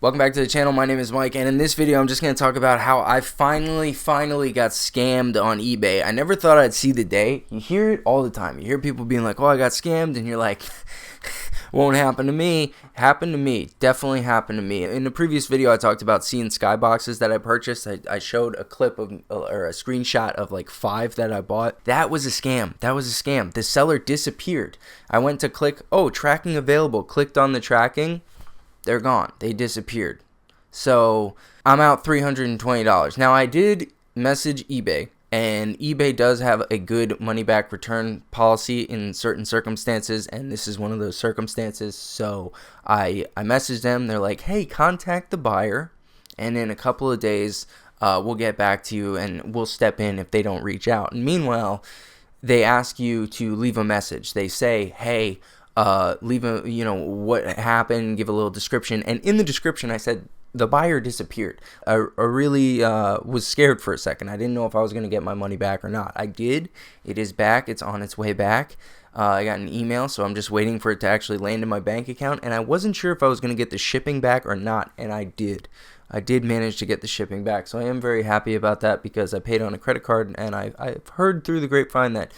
Welcome back to the channel. My name is Mike, and in this video I'm just going to talk about how I finally got scammed on eBay. I never thought I'd see the day. You hear it all the time. You hear people being like, oh, I got scammed, and you're like, won't happen to me. Happened to me. Definitely happened to me. In the previous video I talked about seeing skyboxes that I purchased. I showed a clip of, or a screenshot of like 5 that I bought. That was a scam. That was a scam. The seller disappeared. I went to click, oh, tracking available. Clicked on the tracking. They're gone. They disappeared. So I'm out $320. Now I did message eBay, and eBay does have a good money back return policy in certain circumstances, and this is one of those circumstances. So I messaged them. They're like, hey, contact the buyer, and in a couple of days we'll get back to you and we'll step in if they don't reach out. And meanwhile, they ask you to leave a message. They say, hey, leave a, what happened, give a little description. And in the description, I said, the buyer disappeared. I really was scared for a second. I didn't know if I was going to get my money back or not. I did. It is back. It's on its way back. I got an email, so I'm just waiting for it to actually land in my bank account. And I wasn't sure if I was going to get the shipping back or not, and I did. I did manage to get the shipping back, so I am very happy about that because I paid on a credit card, and I've heard through the grapevine that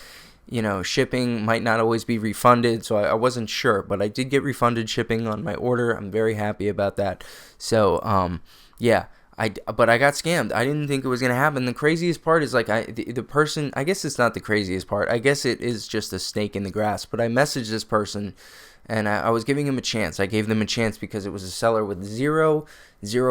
shipping might not always be refunded, so I wasn't sure, but I did get refunded shipping on my order. I'm very happy about that. So, yeah, but I got scammed. I didn't think it was going to happen. The craziest part is, like, the person, I guess it's not the craziest part. I guess it is just a snake in the grass, but I messaged this person, and I was giving him a chance. I gave them a chance because it was a seller with zero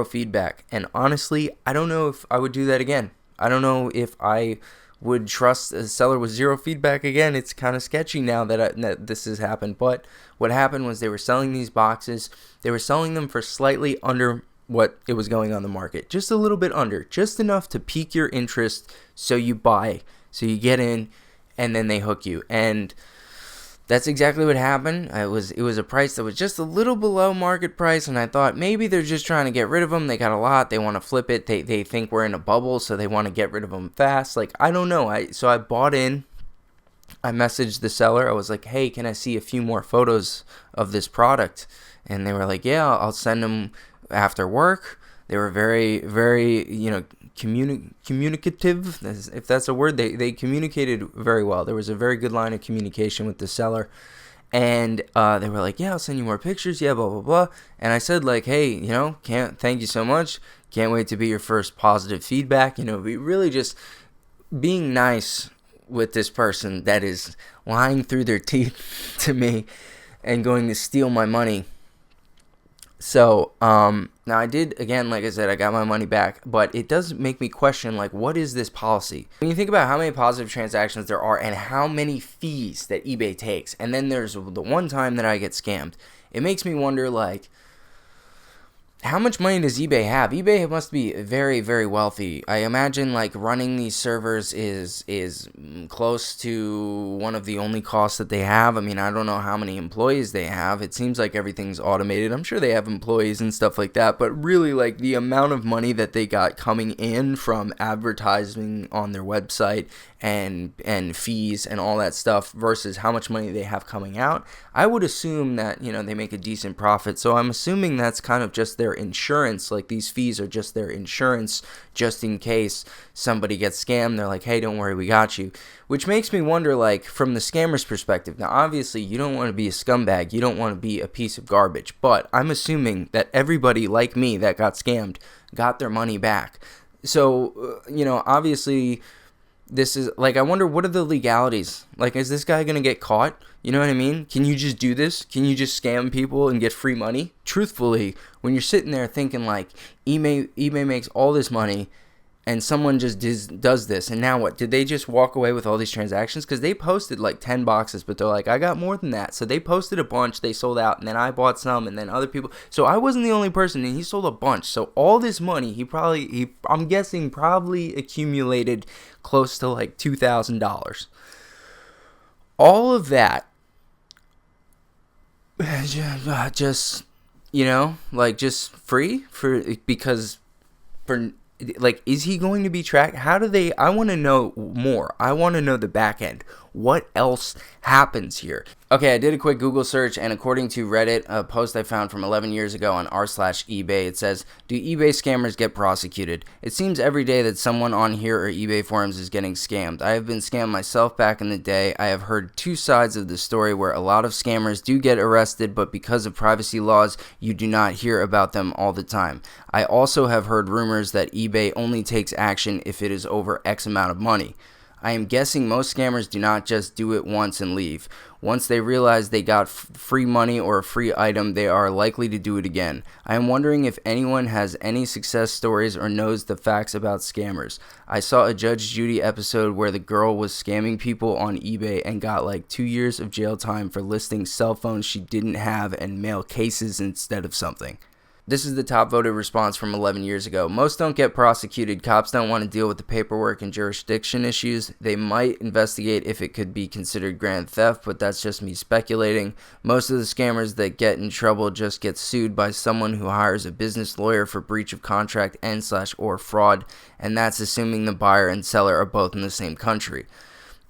feedback, and honestly, I don't know if I would do that again. I don't know if I would trust a seller with zero feedback again. It's kind of sketchy now that this has happened. But what happened was they were selling these boxes. They were selling them for slightly under what it was going on the market. Just a little bit under. Just enough to pique your interest so you buy. So you get in and then they hook you. And that's exactly what happened. It was a price that was just a little below market price, and I thought maybe they're just trying to get rid of them. They got a lot. They want to flip it. They think we're in a bubble, so they want to get rid of them fast. Like, I don't know. So I bought in. I messaged the seller. I was like, hey, can I see a few more photos of this product? And they were like, yeah, I'll send them after work. They were very, very, communicative, if that's a word. They communicated very well. There was a very good line of communication with the seller. And they were like, yeah, I'll send you more pictures. Yeah, blah, blah, blah. And I said, like, hey, thank you so much. Can't wait to be your first positive feedback. We really just being nice with this person that is lying through their teeth to me and going to steal my money. So, now I did, again, like I said, I got my money back, but it does make me question, like, what is this policy? When you think about how many positive transactions there are and how many fees that eBay takes, and then there's the one time that I get scammed, it makes me wonder, like, how much money does eBay have? eBay must be very, very wealthy. I imagine, like, running these servers is close to one of the only costs that they have. I mean, I don't know how many employees they have. It seems like everything's automated. I'm sure they have employees and stuff like that, but really, like, the amount of money that they got coming in from advertising on their website and fees and all that stuff versus how much money they have coming out, I would assume that, they make a decent profit. So I'm assuming that's kind of just their insurance. Like, these fees are just their insurance, just in case somebody gets scammed. They're like, hey, don't worry, we got you. Which makes me wonder, like, from the scammer's perspective. Now, obviously, you don't want to be a scumbag. You don't want to be a piece of garbage. But I'm assuming that everybody like me that got scammed got their money back. So, obviously, this is, like, I wonder, what are the legalities? Like, is this guy going to get caught? You know what I mean? Can you just do this? Can you just scam people and get free money? Truthfully, when you're sitting there thinking, like, eBay makes all this money, and someone just does this, and now what? Did they just walk away with all these transactions? Because they posted, like, 10 boxes, but they're like, I got more than that. So they posted a bunch, they sold out, and then I bought some, and then other people. So I wasn't the only person, and he sold a bunch. So all this money, I'm guessing, probably accumulated close to, like, $2,000. All of that, just, just free because like, is he going to be tracked? How do they, I want to know more. I want to know the back end. what else happens here? Okay, I did a quick Google search, and according to Reddit, a post I found from 11 years ago on r/eBay, it says, do eBay scammers get prosecuted? It seems every day that someone on here or eBay forums is getting scammed. I have been scammed myself back in the day. I have heard two sides of the story where a lot of scammers do get arrested, but because of privacy laws, you do not hear about them all the time. I also have heard rumors that eBay only takes action if it is over X amount of money. I am guessing most scammers do not just do it once and leave. Once they realize they got free money or a free item, they are likely to do it again. I am wondering if anyone has any success stories or knows the facts about scammers. I saw a Judge Judy episode where the girl was scamming people on eBay and got like 2 years of jail time for listing cell phones she didn't have and mail cases instead of something. This is the top voted response from 11 years ago. Most don't get prosecuted. Cops don't want to deal with the paperwork and jurisdiction issues. They might investigate if it could be considered grand theft, but that's just me speculating. Most of the scammers that get in trouble just get sued by someone who hires a business lawyer for breach of contract and/or fraud, and that's assuming the buyer and seller are both in the same country.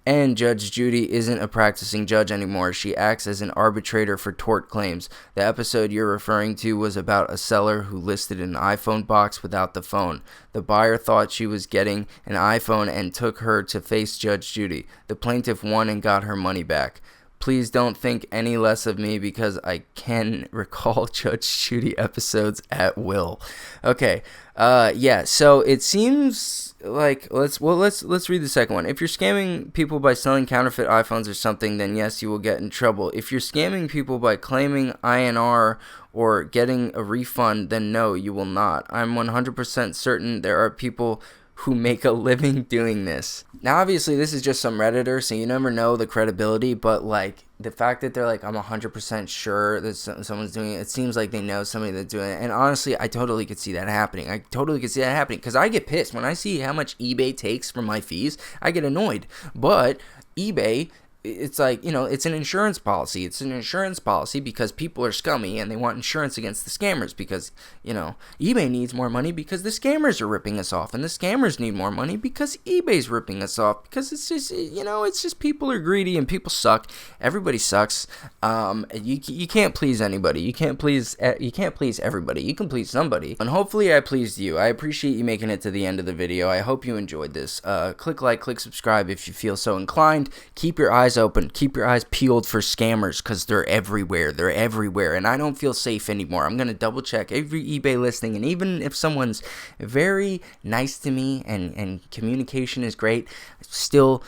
And Judge Judy isn't a practicing judge anymore. She acts as an arbitrator for tort claims. The episode you're referring to was about a seller who listed an iPhone box without the phone. The buyer thought she was getting an iPhone and took her to face Judge Judy. The plaintiff won and got her money back. Please don't think any less of me because I can recall Judge Judy episodes at will. Okay, yeah, so it seems like, let's read the second one. If you're scamming people by selling counterfeit iPhones or something, then yes, you will get in trouble. If you're scamming people by claiming INR or getting a refund, then no, you will not. I'm 100% certain there are people who make a living doing this. Now, obviously, this is just some Redditor, so you never know the credibility, but, like, the fact that they're like, I'm 100% sure that someone's doing it, it seems like they know somebody that's doing it, and honestly, I totally could see that happening. Because I get pissed. When I see how much eBay takes from my fees, I get annoyed. But eBay, it's like, you know, it's an insurance policy. It's an insurance policy because people are scummy and they want insurance against the scammers because, you know, eBay needs more money because the scammers are ripping us off, and the scammers need more money because eBay's ripping us off, because it's just, you know, it's just people are greedy and people suck. Everybody sucks. You can't please anybody. You can't please everybody. You can please somebody. And hopefully I pleased you. I appreciate you making it to the end of the video. I hope you enjoyed this. Click like, click subscribe if you feel so inclined. Keep your eyes open, keep your eyes peeled for scammers, because they're everywhere, and I don't feel safe anymore. I'm going to double check every eBay listing, and even if someone's very nice to me and communication is great, still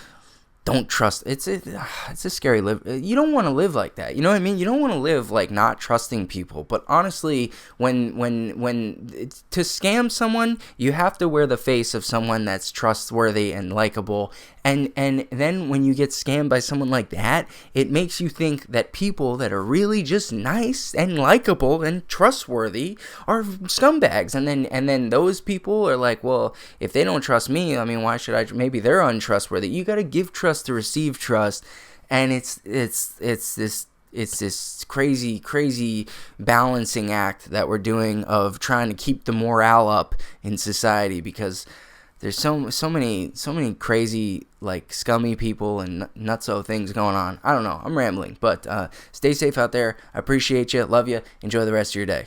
don't trust. It's a scary live. You don't want to live like that. You know what I mean? You don't want to live like not trusting people. But honestly, when to scam someone, you have to wear the face of someone that's trustworthy and likable. And then when you get scammed by someone like that, it makes you think that people that are really just nice and likable and trustworthy are scumbags. And then those people are like, well, if they don't trust me, I mean, why should I? Maybe they're untrustworthy. You got to give trust to receive trust, and it's this crazy balancing act that we're doing of trying to keep the morale up in society, because there's so many crazy, like, scummy people and nutso things going on. I don't know, I'm rambling, but stay safe out there. I appreciate you, love you, enjoy the rest of your day.